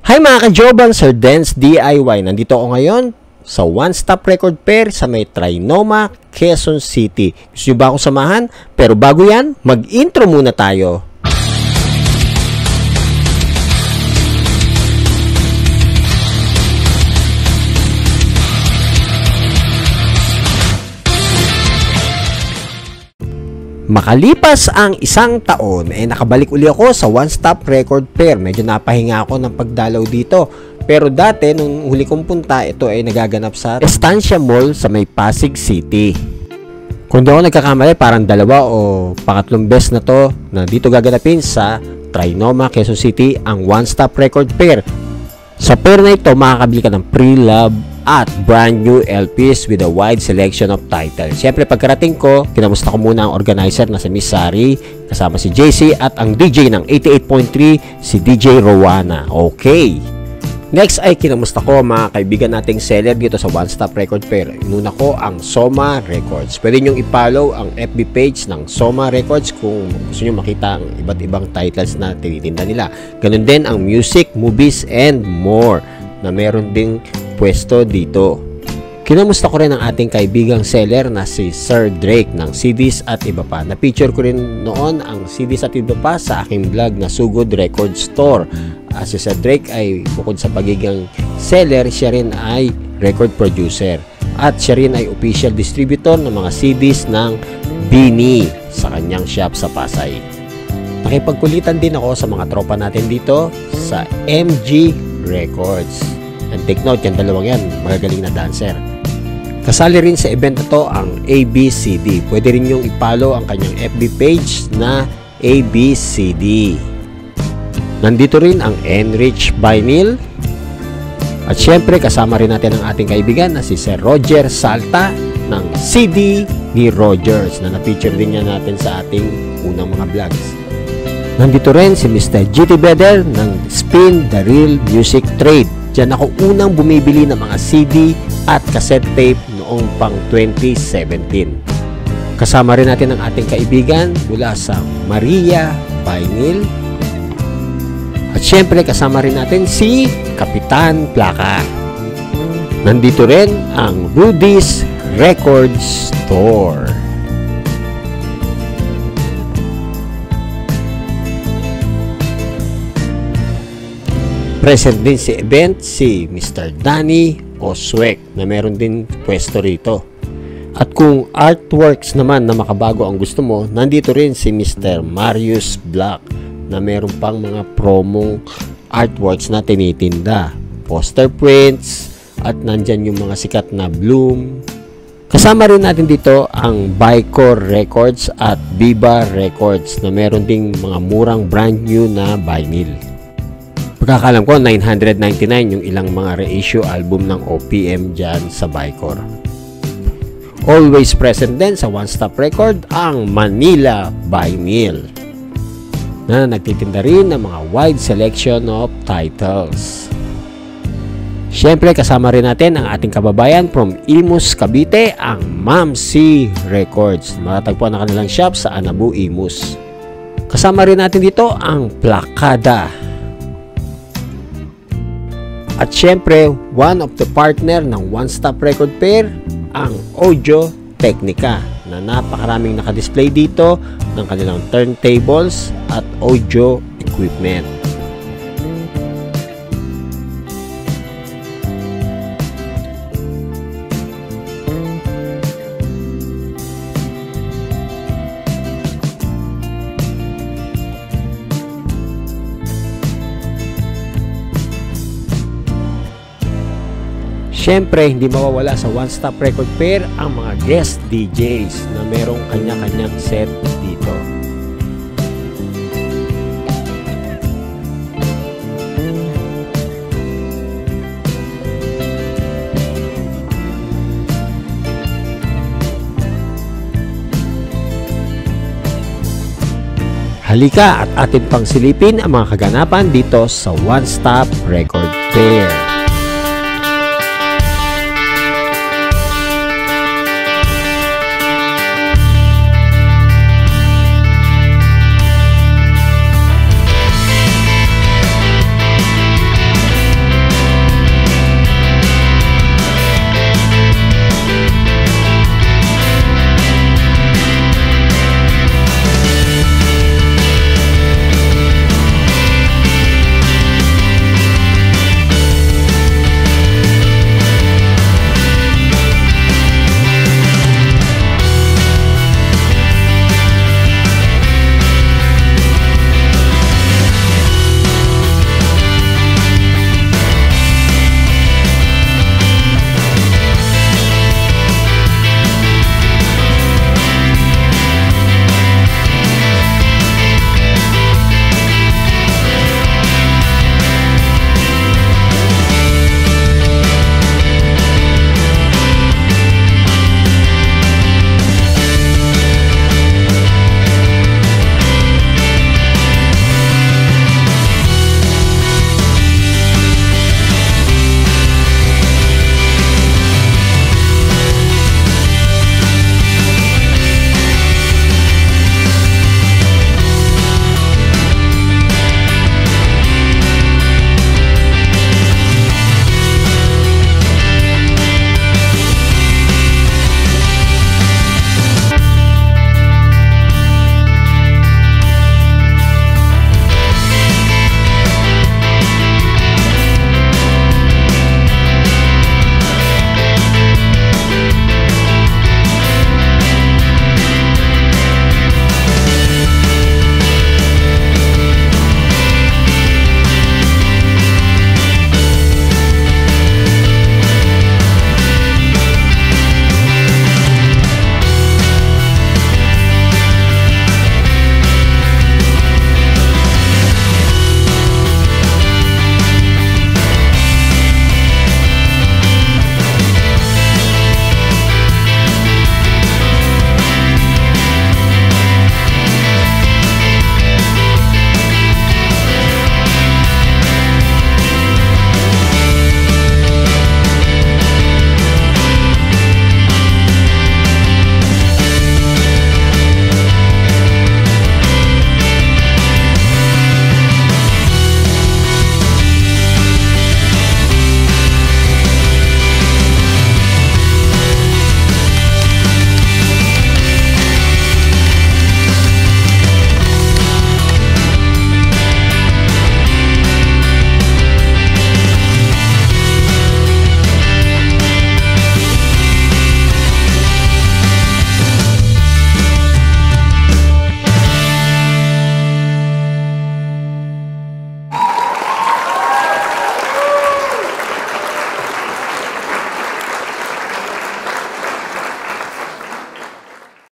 Hi mga ka-Joban, Sir Dance DIY. Nandito ako ngayon sa One Stop Record Fair sa may Trinoma, Quezon City. Gusto nyo ba akong samahan? Pero bago yan, mag-intro muna tayo. Makalipas ang isang taon, nakabalik uli ako sa One Stop Record Fair. Medyo napahinga ako ng pagdalaw dito. Pero dati, nung huli kong punta, ito ay nagaganap sa Estancia Mall sa may Pasig City. Kung di ako nagkakamali, parang dalawa o pangatlong beses na to na dito gaganapin sa Trinoma, Quezon City, ang One Stop Record Fair. Sa fair na ito, makakabili ka ng pre-love at brand new LPs with a wide selection of titles. Siyempre, pagkarating ko, kinamusta ko muna ang organizer na si Miss Sari, kasama si JC at ang DJ ng 88.3, si DJ Rowana. Okay. Next ay kinamusta ko mga kaibigan nating seller dito sa One Stop Record Fair. Inuna ko ang Soma Records. Pwede nyong i-follow ang FB page ng Soma Records kung gusto nyo makita ang iba't ibang titles na tinitinda nila. Ganun din ang music, movies, and more na meron ding pwesto dito. Kinamusta ko rin ang ating kaibigang seller na si Sir Drake ng CDs at iba pa. Na-feature ko rin noon ang CDs at iba pa sa aking vlog na Sugod Record Store. Si Sir Drake ay bukod sa pagiging seller, siya rin ay record producer. At siya rin ay official distributor ng mga CDs ng Bini sa kanyang shop sa Pasay. Nakipagkulitan din ako sa mga tropa natin dito sa MG Records. And take note, yan dalawang yan, magagaling na dancer. Kasali rin sa event na to ang ABCD. Pwede rin yung i-follow ang kanyang FB page na ABCD. Nandito rin ang Enrich Vinyl. At syempre, kasama rin natin ang ating kaibigan na si Sir Roger Salta ng CD ni Rogers na na-feature din niya natin sa ating unang mga vlogs. Nandito rin si Mr. GT Bedel ng Spin the Real Music Trade. Diyan ako unang bumibili ng mga CD at cassette tape noong pang 2017. Kasama rin natin ang ating kaibigan mula sa Maria Vinyl. At syempre kasama rin natin si Kapitan Plaka. Nandito rin ang Rudy's Record Store. Present din si event si Mr. Danny Oswek na meron din pwesto rito. At kung artworks naman na makabago ang gusto mo, nandito rin si Mr. Marius Black na meron pang mga promong artworks na tinitinda. Poster prints at nandyan yung mga sikat na Bloom. Kasama rin natin dito ang Bicor Records at Viva Records na meron ding mga murang brand new na vinyl. Pagkakalam ko, 999 yung ilang mga reissue album ng OPM dyan sa Bicor. Always present din sa One Stop Record ang Manila Vinyl na nagtitinda rin ng mga wide selection of titles. Siyempre, kasama rin natin ang ating kababayan from Imus, Cavite, ang Mamsi Records. Matatagpuan ang kanilang shop sa Anabu, Imus. Kasama rin natin dito ang Plakada. At syempre, one of the partner ng One Stop Record Fair, ang Audio Technica, na napakaraming nakadisplay dito ng kanilang turntables at audio equipment. Siyempre, hindi mawawala sa One Stop Record Fair ang mga guest DJs na merong kanya-kanyang set dito. Halika at atin pang silipin ang mga kaganapan dito sa One Stop Record Fair.